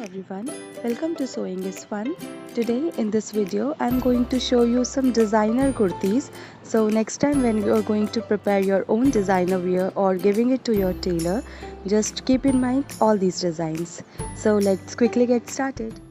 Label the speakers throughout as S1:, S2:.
S1: everyone, welcome to Sewing is Fun. Today in this video I'm going to show you some designer kurtis. So next time when you are going to prepare your own designer wear or giving it to your tailor, just keep in mind all these designs. So let's quickly get started.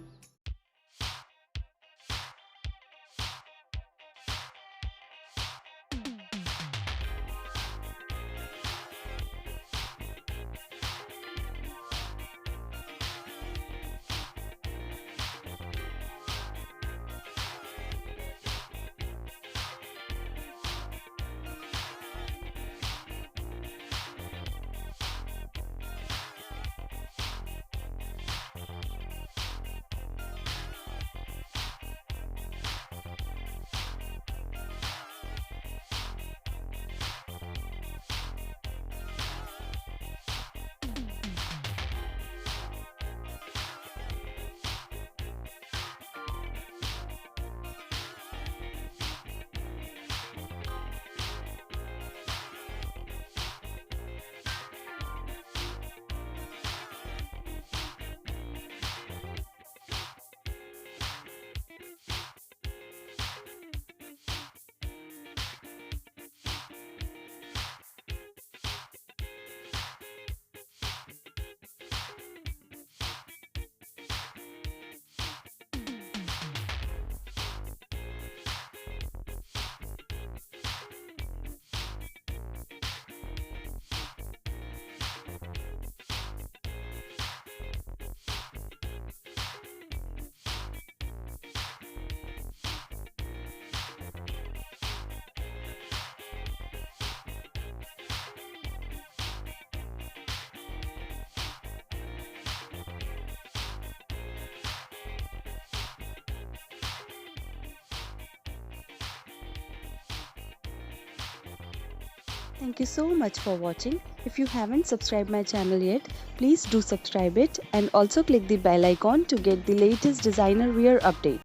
S1: Thank you so much for watching. If you haven't subscribed my channel yet, please do subscribe it and also click the bell icon to get the latest designer wear update.